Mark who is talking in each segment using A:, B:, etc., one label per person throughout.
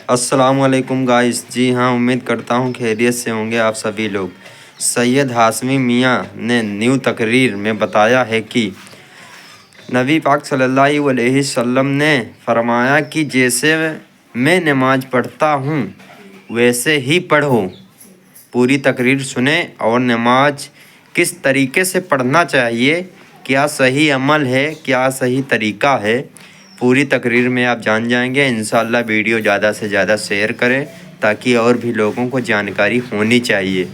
A: السلام علیکم گائز. جی ہاں، امید کرتا ہوں خیریت سے ہوں گے آپ سبھی لوگ. سید ہاشمی میاں نے نیو تقریر میں بتایا ہے کہ نبی پاک صلی اللہ علیہ وسلم نے فرمایا کہ جیسے میں نماز پڑھتا ہوں ویسے ہی پڑھو. پوری تقریر سنیں اور نماز کس طریقے سے پڑھنا چاہیے، کیا صحیح عمل ہے، کیا صحیح طریقہ ہے، پوری تقریر میں آپ جان جائیں گے. انشاءاللہ ویڈیو زیادہ سے زیادہ شیئر کریں تاکہ اور بھی لوگوں کو جانکاری ہونی چاہیے.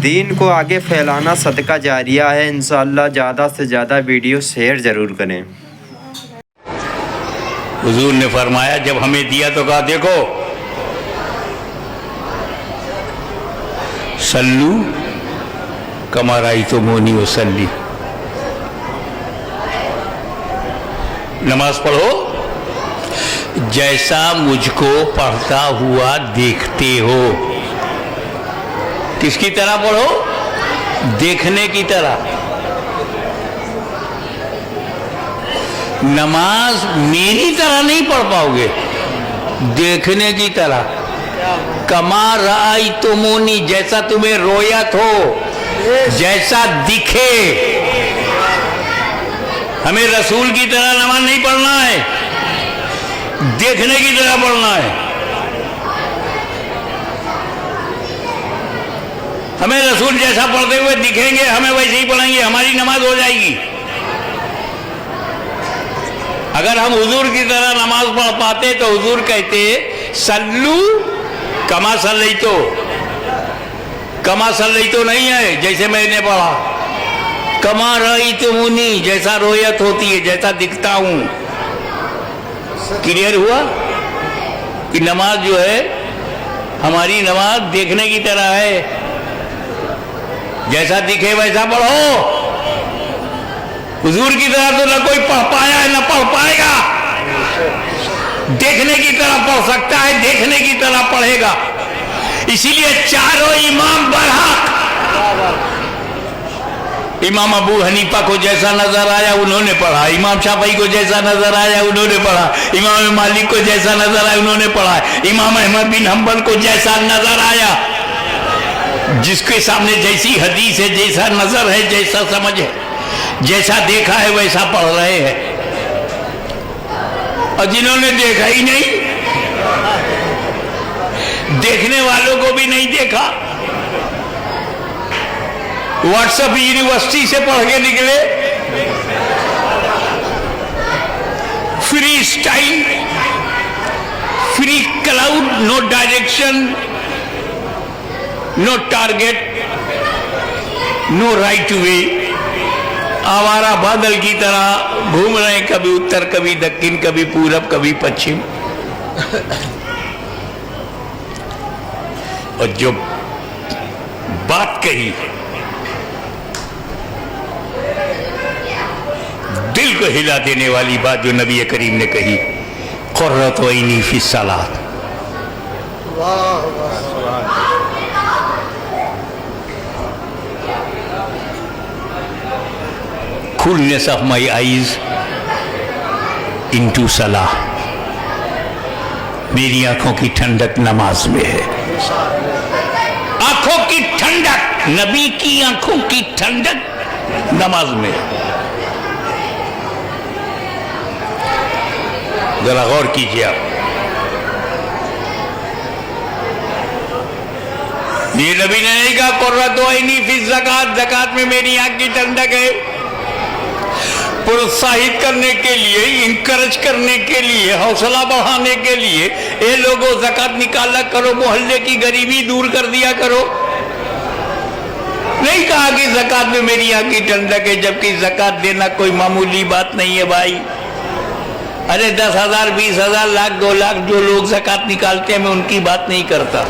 A: دین کو آگے پھیلانا صدقہ جاریہ ہے. انشاءاللہ زیادہ سے زیادہ ویڈیو شیئر ضرور کریں.
B: حضور نے فرمایا جب ہمیں دیا تو کہا دیکھو صلو کما رأیتمونی اصلی، نماز پڑھو جیسا مجھ کو پڑھتا ہوا دیکھتے ہو. کس کی طرح پڑھو؟ دیکھنے کی طرح. نماز میری طرح نہیں پڑھ پاؤ گے، دیکھنے کی طرح. کما رأیتمونی، جیسا تمہیں رویت ہو، جیسا دکھے. ہمیں رسول کی طرح نماز نہیں پڑھنا ہے، دیکھنے کی طرح پڑھنا ہے. ہمیں رسول جیسا پڑھتے ہوئے دکھیں گے، ہمیں ویسے ہی پڑھیں گے، ہماری نماز ہو جائے گی. اگر ہم حضور کی طرح نماز پڑھ پاتے تو حضور کہتے صلو کما صلیتو. کما صلیتو نہیں ہے جیسے میں نے پڑھا، کما رأیتمونی، جیسا رویت ہوتی ہے، جیسا دکھتا ہوں. کلیئر ہوا کہ نماز جو ہے ہماری نماز دیکھنے کی طرح ہے، جیسا دکھے ویسا پڑھو. حضور کی طرح تو نہ کوئی پڑھ پایا ہے نہ پڑھ پائے گا. دیکھنے کی طرح پڑھ سکتا ہے، دیکھنے کی طرح پڑھے گا. اسی لیے چاروں امام برحق. امام ابو حنیفہ کو جیسا نظر آیا انہوں نے پڑھا، امام شافعی کو جیسا نظر آیا انہوں نے پڑھا، امام مالک کو جیسا نظر آیا انہوں نے پڑھا، امام احمد بن حنبل کو جیسا نظر آیا. جس کے سامنے جیسی حدیث ہے، جیسا نظر ہے، جیسا سمجھ ہے، جیسا دیکھا ہے ویسا پڑھ رہے ہیں. اور جنہوں نے دیکھا ہی نہیں، دیکھنے والوں کو بھی نہیں دیکھا، واٹس اپ یونیورسٹی سے پڑھ کے نکلے، free style, free cloud, know direction, نو ٹارگیٹ، نو رائٹ وے. آوارہ بادل کی طرح گھوم رہے ہیں، کبھی اتر، کبھی دکن، کبھی پورب، کبھی پچھم. اور جو بات کہی دل کو ہلا دینے والی بات جو نبی کریم نے کہی، قرۃ عینی فی الصلاۃ. coolness of my eyes into salah. میری آنکھوں کی ٹھنڈک نماز میں ہے. آنکھوں کی ٹھنڈک، نبی کی آنکھوں کی ٹھنڈک نماز میں ہے. ذرا غور کیجیے آپ. یہ نبی نے نہیں کہا قرۃ عینی فی الزکوٰۃ، زکوٰۃ میں میری آنکھ کی ٹھنڈک ہے. پروتساہت کرنے کے لیے، انکرج کرنے کے لیے، حوصلہ بڑھانے کے لیے، اے لوگوں زکوٰۃ نکالا کرو، محلے کی غریبی دور کر دیا کرو. نہیں کہا کہ زکوٰۃ میں میری آنکھ کی ٹھنڈک ہے، جبکہ زکوٰۃ دینا کوئی معمولی بات نہیں ہے بھائی. ارے 10,000 20,000 لاکھ 2 لاکھ جو لوگ زکوٰۃ نکالتے ہیں میں ان کی بات نہیں کرتا.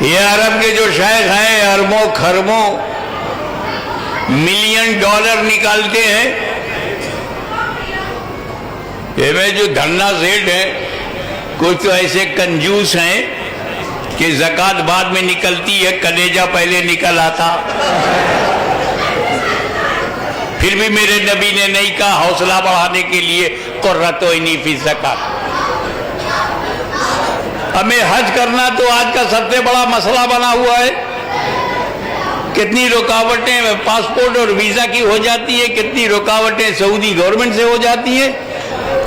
B: یہ عرب کے جو شیخ ہیں اربوں خربوں ملین ڈالر نکالتے ہیں. یہ میں جو دھنا سیٹ ہیں کچھ تو ایسے کنجوس ہیں کہ زکوٰۃ بعد میں نکلتی ہے، کلیجہ پہلے نکل آتا. پھر بھی میرے نبی نے نہیں کہا حوصلہ بڑھانے کے لیے قرۃ عینی فی الزکوٰۃ. हमें हज करना तो आज का सबसे बड़ा मसला बना हुआ है। कितनी रुकावटें पासपोर्ट और वीज़ा की हो जाती है, कितनी रुकावटें सऊदी गवर्नमेंट से हो जाती है,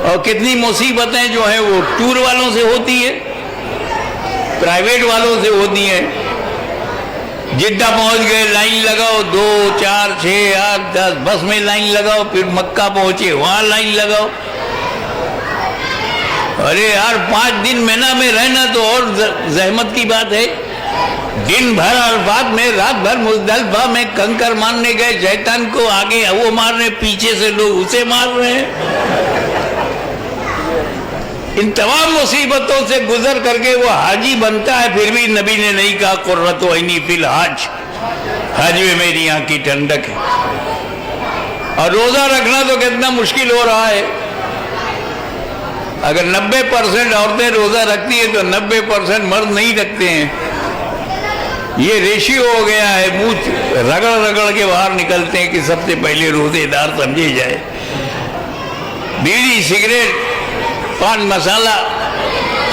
B: और कितनी मुसीबतें जो हैं वो टूर वालों से होती है, प्राइवेट वालों से होती हैं। जिद्दा पहुंच गए, लाइन लगाओ, 2, 4, 6, 8, 10 बस में लाइन लगाओ, फिर मक्का पहुंचे वहां लाइन लगाओ। अरे यार 5 दिन मिना में रहना तो और जहमत की बात है। दिन भर अरफात में, रात भर मुज़दलिफा में कंकर मारने गए, शैतान को आगे वो मार रहे, पीछे से लोग उसे मार रहे हैं। इन तमाम मुसीबतों से गुजर करके वो हाजी बनता है, फिर भी नबी ने नहीं कहा कुर्रतु ऐनी फिल हज, हज में मेरी आंख की ठंडक है। और रोजा रखना तो कितना मुश्किल हो रहा है। अगर 90% औरतें रोजा रखती है तो 90% मर्द नहीं रखते हैं। ये रेशियो हो गया है, मुंह रगड़ रगड़ के बाहर निकलते हैं कि सबसे पहले रोजेदार समझे जाए। बीड़ी, सिगरेट, पान मसाला,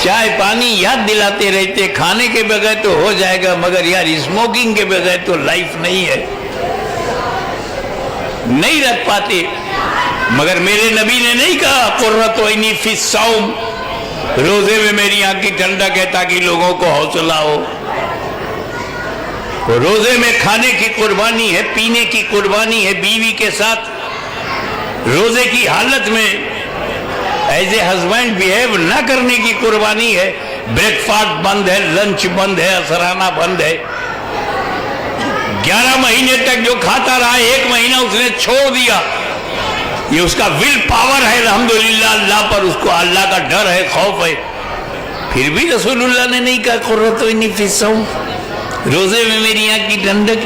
B: चाय पानी याद दिलाते रहते, खाने के बगैर तो हो जाएगा, मगर यार स्मोकिंग के बगैर तो लाइफ नहीं है, नहीं रख पाते। मगर मेरे नबी ने नहीं कहा कुर्रतु ऐनी फी सौम, रोजे में मेरी आंख की ठंडक है ताकि लोगों को हौसला हो। तो रोजे में खाने की कुर्बानी है, पीने की कुर्बानी है, बीवी के साथ रोजे की हालत में एज ए हस्बैंड बिहेव ना करने की कुर्बानी है। ब्रेकफास्ट बंद है, लंच बंद है, असराना बंद है। 11 महीने तक जो खाता रहा, 1 महीना उसने छोड़ दिया। ये उसका विल पावर है, अल्हम्दुलिल्लाह, अल्लाह पर उसको अल्लाह का डर है, खौफ है। फिर भी रसूलुल्लाह ने नहीं कहा कुर्रतु ऐनी फी सौम, रोजे में मेरी आंख की ठंडक।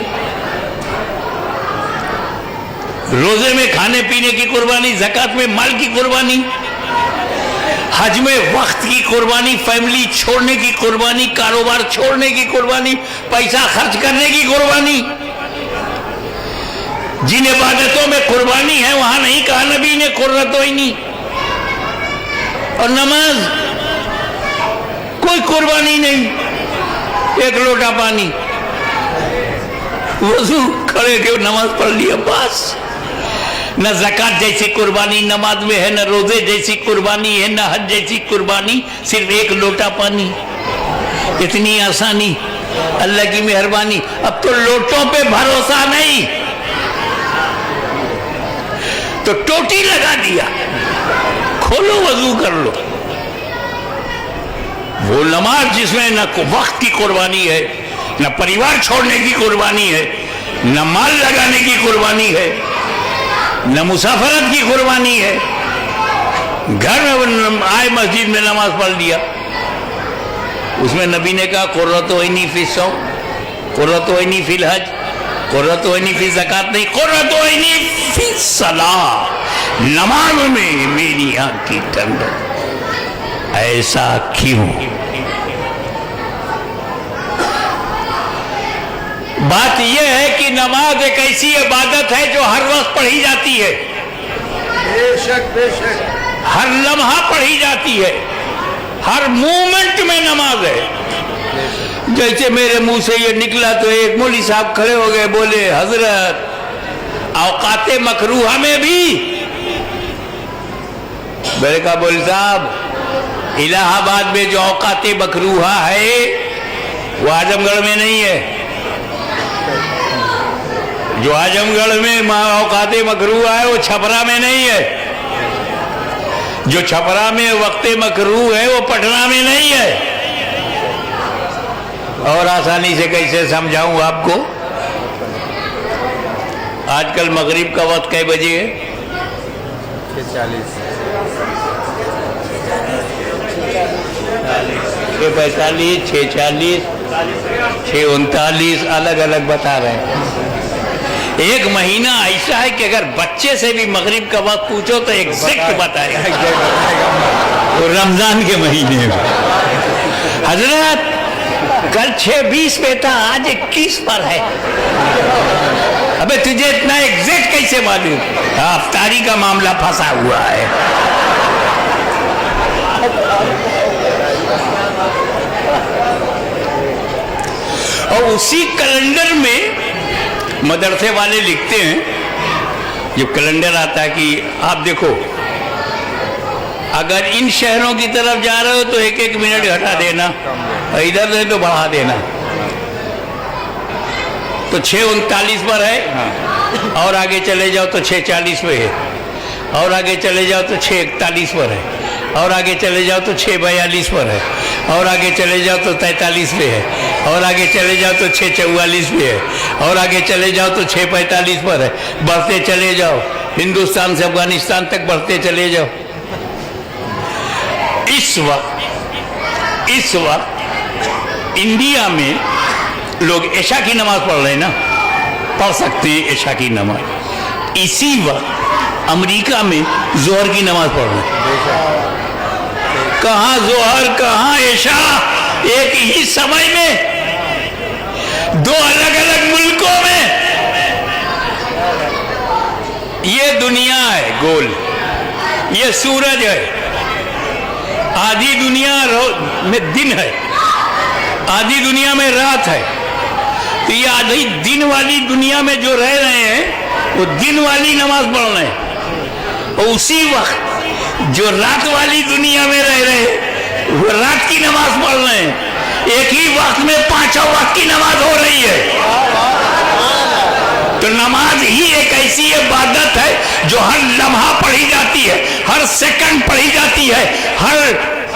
B: रोजे में खाने पीने की कुर्बानी, ज़कात में माल की कुर्बानी, हज में वक्त की कुर्बानी, फैमिली छोड़ने की कुर्बानी, कारोबार छोड़ने की कुर्बानी, पैसा खर्च करने की कुर्बानी। जिन इबादतों में कुर्बानी है वहां नहीं कहा नबी ने कुर्रतु ऐनी। और नमाज कोई कुर्बानी नहीं, 1 लोटा पानी, वजू खड़े के नमाज पढ़ लिया बस। न ज़कात जैसी कुर्बानी नमाज में है, न रोजे जैसी कुर्बानी है, न हज जैसी कुर्बानी, सिर्फ 1 लोटा पानी। इतनी आसानी, अल्लाह की मेहरबानी। अब तो लोटों पे भरोसा नहीं, तो टोटी लगा दिया, खोलो वजू कर लो। वो नमाज जिसमें न वक्त की कुर्बानी है, न परिवार छोड़ने की कुर्बानी है, न माल लगाने की कुर्बानी है, न मुसाफरत की कुर्बानी है, घर में आए मस्जिद में नमाज पढ़ लिया, उसमें नबी ने कहा कुर्रतु ऐनी फी सौम, कुर्रतु ऐनी फिल हज, कुर्रतु ऐनी फी ज़कात नहीं, कुर्रतु ऐनी फी सलाह, नमाज में मेरी आंख की ठंडक। ऐसा क्यों? बात यह है कि नमाज एक ऐसी इबादत है जो हर वक्त पढ़ी जाती है,
C: बेशक बेशक,
B: हर लम्हा पढ़ी जाती है, हर मूवमेंट में नमाज है। जैसे मेरे मुंह से ये निकला तो एक मौलवी साहब खड़े हो गए, बोले हजरत औकाते मकरूहा में भी। मैंने कहा बोले साहब इलाहाबाद में जो औकाते मकरूहा है वो आजमगढ़ में नहीं है। जो आजमगढ़ में औकाते मकरूह है वो छपरा में नहीं है। जो छपरा में वक्ते मकरूह है वो पटना में नहीं है। और आसानी से कैसे समझाऊं आपको? आजकल मगरिब का वक्त कै बजे है?
C: 6:40,
B: 6:45, 6:40, 6:39 अलग अलग बता रहे हैं। एक महीना ऐसा है कि अगर बच्चे से भी मगरिब का वक्त पूछो तो एग्जैक्ट बताएगा। वो रमजान के महीने में हजरत कल 6:20 पे था, आज 21 पर है। अबे तुझे इतना एग्जैक्ट कैसे मालूम? अफ्तारी का मामला फंसा हुआ है। उसी कैलेंडर में मदरसे वाले लिखते हैं, जब कैलेंडर आता है कि आप देखो अगर इन शहरों की तरफ जा रहे हो तो 1-1 मिनट घटा देना, इधर से तो बढ़ा देना। तो 6:39 पर है, और आगे चले जाओ तो 6:40 पे है, और आगे चले जाओ तो 6:41 पर है, और आगे चले जाओ तो 6:42 पर है, और आगे चले जाओ तो 43 पे है, और आगे चले जाओ तो 6:44 पे है, और आगे चले जाओ तो 6:45 पर है। बढ़ते चले जाओ, हिंदुस्तान से अफगानिस्तान तक बढ़ते चले जाओ। इस वक्त इंडिया में लोग ऐशा की नमाज पढ़ रहे हैं ना, पढ़ सकते हैं ऐशा की नमाज। इसी वक्त अमेरिका में जोहर की नमाज पढ़ रहे हैं। कहाँ जोहर कहाँ ऐशा, एक ही समय में, 2 अलग अलग मुल्कों में। ये दुनिया है गोल, ये सूरज है। आधी दुनिया में दिन है, आधी दुनिया में रात है। तो ये आधी दिन वाली दुनिया में जो रह रहे हैं वो दिन वाली नमाज पढ़ रहे हैं, और उसी वक्त जो रात वाली दुनिया में रह रहे हैं वो रात की नमाज पढ़ रहे हैं। एक ही वक्त में 5 वक्त की नमाज हो रही है। तो नमाज ही एक ऐसी इबादत है जो हर लम्हा पढ़ी जाती है, हर सेकंड पढ़ी जाती है, हर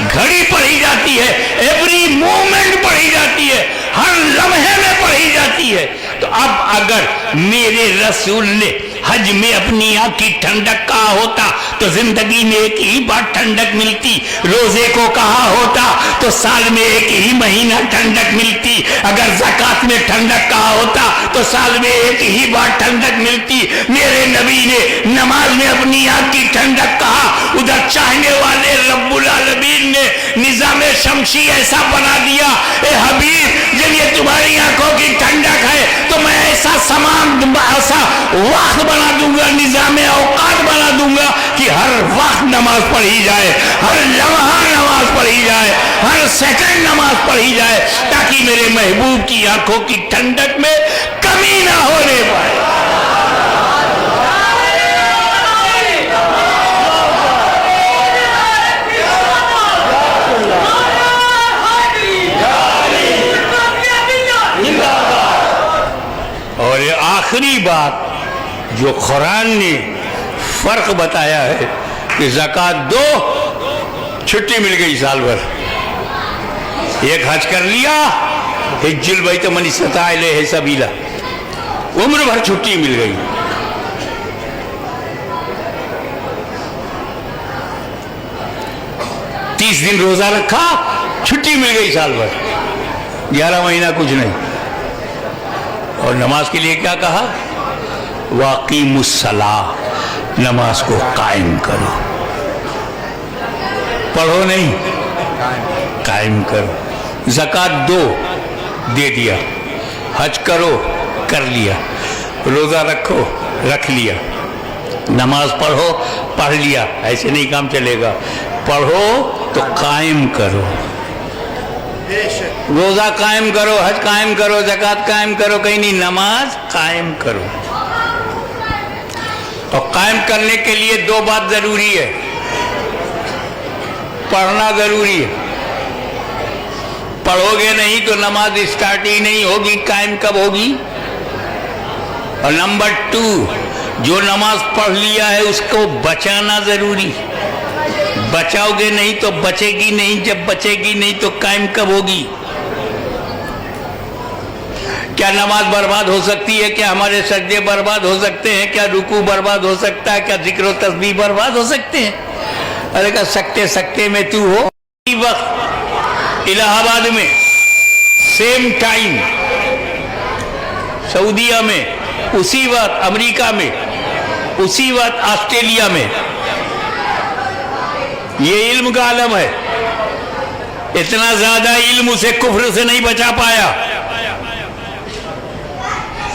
B: घड़ी पढ़ी जाती है, एवरी मोमेंट पढ़ी जाती है, हर लम्हे में पढ़ी जाती है। तो अब अगर मेरे रसूल ने हज में अपनी आंख की ठंडक कहा होता तो जिंदगी में एक ही बार ठंडक मिलती। रोजे को कहा होता तो साल में एक ही महीना ठंडक मिलती। अगर ज़कात में ठंडक कहा होता तो साल में एक ही बार ठंडक मिलती। मेरे नबी ने नमाज में अपनी आंख की ठंडक कहा, उधर चाहने वाले रब्बुल आलमीन ने निजाम शमशी ऐसा बना दिया, ए हबीब जब ये तुम्हारी आंखों की ठंडक है तो मैं ऐसा समान ऐसा वक्त बना दूंगा, निजाम औकात बना दूंगा कि हर वक्त नमाज पढ़ी जाए, हर लम्हा नमाज पढ़ी जाए, हर सेकंड नमाज पढ़ी जाए, ताकि मेरे महबूब की आंखों की ठंडक में कमी ना होने पाए। और ये आखिरी बात जो कुरान ने फर्क बताया है कि ज़कात दो, छुट्टी मिल गई साल भर। एक हज कर लिया, हिज्जुल बैत मन इस्तता इलैहि सबीला, उम्र भर छुट्टी मिल गई। तीस दिन रोजा रखा, छुट्टी मिल गई साल भर, 11 महीना कुछ नहीं। और नमाज के लिए क्या कहा? वाक़ीमुस्सलाह, नमाज को कायम करो, पढ़ो नहीं, कायम करो। ज़कात दो, दे दिया। हज करो, कर लिया। रोज़ा रखो, रख लिया। नमाज पढ़ो, पढ़ लिया। ऐसे नहीं काम चलेगा। पढ़ो तो कायम करो, रोज़ा कायम करो, हज कायम करो, ज़कात कायम करो, कहीं नहीं, नमाज कायम करो। और कायम करने के लिए दो बात जरूरी है, पढ़ना जरूरी है। पढ़ोगे नहीं तो नमाज स्टार्ट ही नहीं होगी, कायम कब होगी? और नंबर 2, जो नमाज पढ़ लिया है उसको बचाना जरूरी। बचाओगे नहीं तो बचेगी नहीं, जब बचेगी नहीं तो कायम कब होगी? क्या नमाज बर्बाद हो सकती है? क्या हमारे सजदे बर्बाद हो सकते हैं? क्या रुकू बर्बाद हो सकता है? क्या जिक्र और तस्बीह बर्बाद हो सकते हैं? अरे क्या सकते सकते में तू हो। इसी वक्त इलाहाबाद में सेम टाइम, सऊदीया में उसी वक्त, अमेरिका में उसी वक्त, ऑस्ट्रेलिया में, ये इल्म का आलम है। इतना ज्यादा इल्म उसे कुफ्र से नहीं बचा पाया।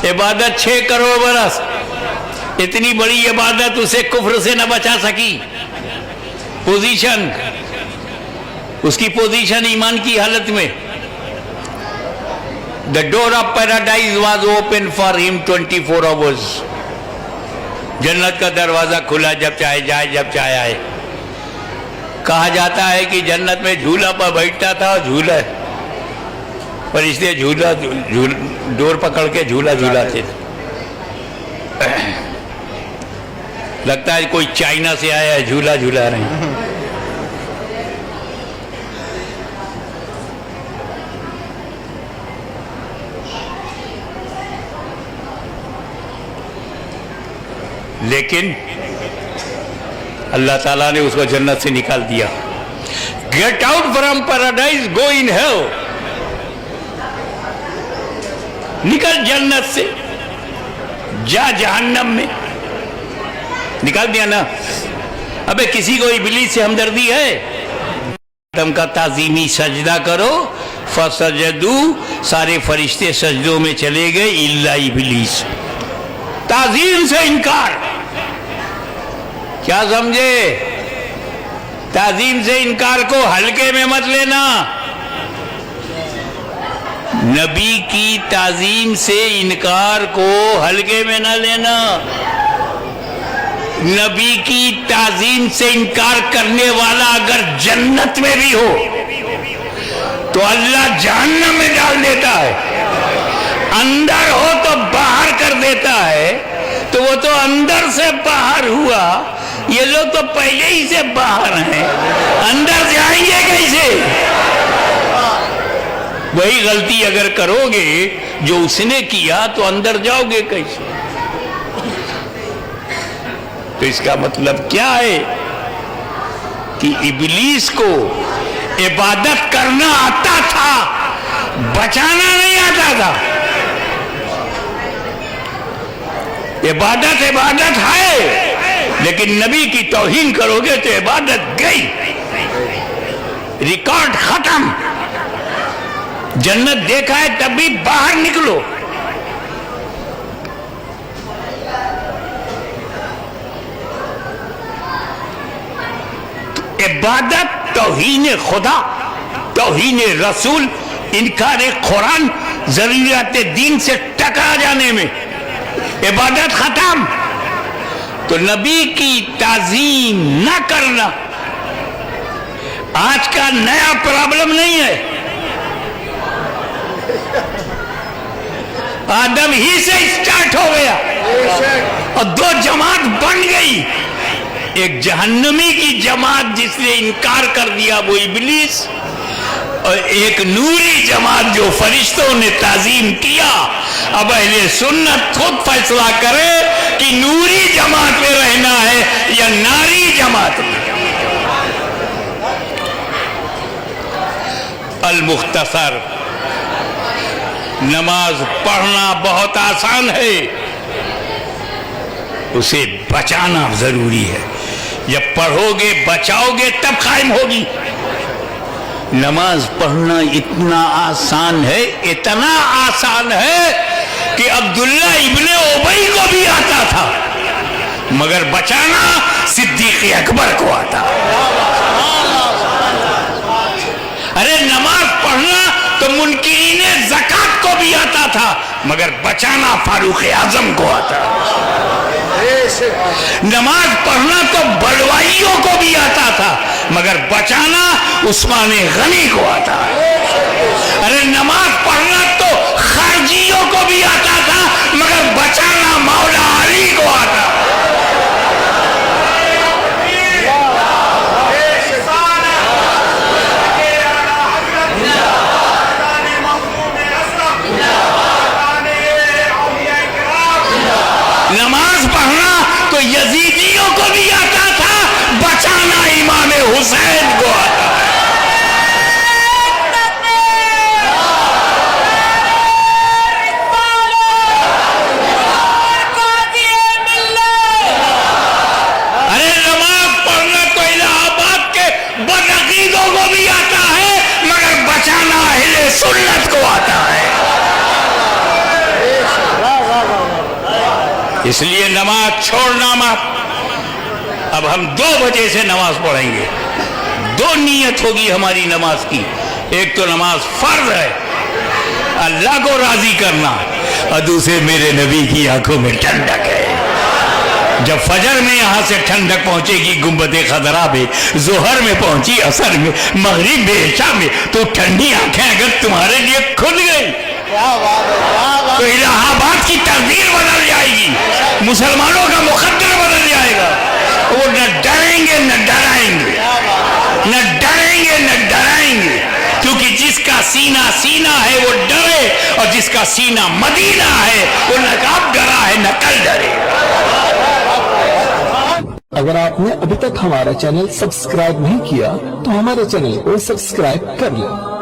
B: इबादत 6 करोड़ बरस, इतनी बड़ी इबादत उसे कुफ्र से न बचा सकी। पोजीशन, उसकी पोजीशन ईमान की हालत में, The door of paradise was open for him 24 hours. जन्नत का दरवाजा खुला, जब चाहे जाए जब चाहे आए। कहा जाता है कि जन्नत में झूला पर बैठता था, झूला पर इसलिए डोर पकड़ के झूला झूलाते थे। लगता है कोई चाइना से आया है, झूला झूला रहे हैं। लेकिन अल्लाह ताला ने उसको जन्नत से निकाल दिया। Get out from paradise, go in hell. निकल जन्नत से, जा जहन्नम में। निकाल दिया ना। अबे किसी को इब्लीस से हमदर्दी है? आदम का ताजीमी सजदा करो, फसजदू, सारे फरिश्ते सजदों में चले गए इल्ला इब्लीस। ताजीम से इनकार। क्या समझे? ताजीम से इनकार को हल्के में मत लेना। नबी की ताजीम से इनकार को हल्के में ना लेना। नबी की ताजीम से इनकार करने वाला अगर जन्नत में भी हो तो अल्लाह जहन्नम में डाल देता है। अंदर हो तो बाहर कर देता है। तो वो तो अंदर से बाहर हुआ, ये लोग तो पहले ही से बाहर हैं, अंदर जाएंगे कैसे? वही गलती अगर करोगे जो उसने किया तो अंदर जाओगे कैसे? तो इसका मतलब क्या है कि इब्लीस को इबादत करना आता था, बचाना नहीं आता था। इबादत इबादत है, लेकिन नबी की तौहीन करोगे तो इबादत गई, रिकॉर्ड खत्म। जन्नत देखा है तब भी बाहर निकलो। इबादत, तौहीन खुदा, तौहीन रसूल, इनकार कुरान, जरूरियात दीन से टकरा जाने में इबादत खत्म। तो नबी की ताजीम न करना आज का नया प्रॉब्लम नहीं है। आदम ही से स्टार्ट हो गया और दो जमात बन गई। एक जहन्नमी की जमात जिसने इनकार कर दिया वो इब्लीस, और एक नूरी जमात जो फरिश्तों ने ताजीम किया। अब अहले सुन्नत खुद फैसला करे कि नूरी जमात में रहना है या नारी जमात में। अल मुख्तसर, नमाज पढ़ना बहुत आसान है, उसे बचाना जरूरी है। जब पढ़ोगे बचाओगे तब कायम होगी। नमाज पढ़ना इतना आसान है, इतना आसान है कि अब्दुल्ला इब्ने उबई को भी आता था, मगर बचाना सिद्दीक अकबर को आता। अरे नमाज पढ़ना तो मुनकिरीने ज़कात को भी आता था, मगर बचाना फारूक आजम को आता। नमाज पढ़ना तो बलवाइयों को भी आता था, मगर बचाना उस्मान गनी को आता। अरे नमाज पढ़ना तो खारजियों को भी आता था, मगर बचाना मौला अली को आता। नमाज पढ़ना तो यजीदियों को भी आता था, बचाना इमाम हुसैन को आता। अरे नमाज पढ़ना तो इलाहाबाद के बदअकीदों को भी आता है, मगर बचाना अहले सुन्नत को आता है। इसलिए नमाज छोड़ना मत। अब हम 2 बजे से नमाज पढ़ेंगे। 2 नियत होगी हमारी नमाज की। एक तो नमाज फर्ज है, अल्लाह को राजी करना, और दूसरे मेरे नबी की आंखों में ठंडक है। जब फजर में यहां से ठंडक पहुंचेगी गुंबद खदरा में, जोहर में पहुंची असर में, मगरिब में, इशा में, तो ठंडी आंखें अगर तुम्हारे लिए खुल गई तो इलाहाबाद की तकदीर बदल जाएगी, मुसलमानों का मुकद्दर बदल जाएगा। वो न डरेंगे न डराएंगे, न डरेंगे न डराएंगे, क्योंकि जिसका सीना सीना है वो डरे, और जिसका सीना मदीना है वो न अब डरा है न कल डरेगा।
D: अगर आपने अभी तक हमारा चैनल सब्सक्राइब नहीं किया तो हमारे चैनल को सब्सक्राइब कर लें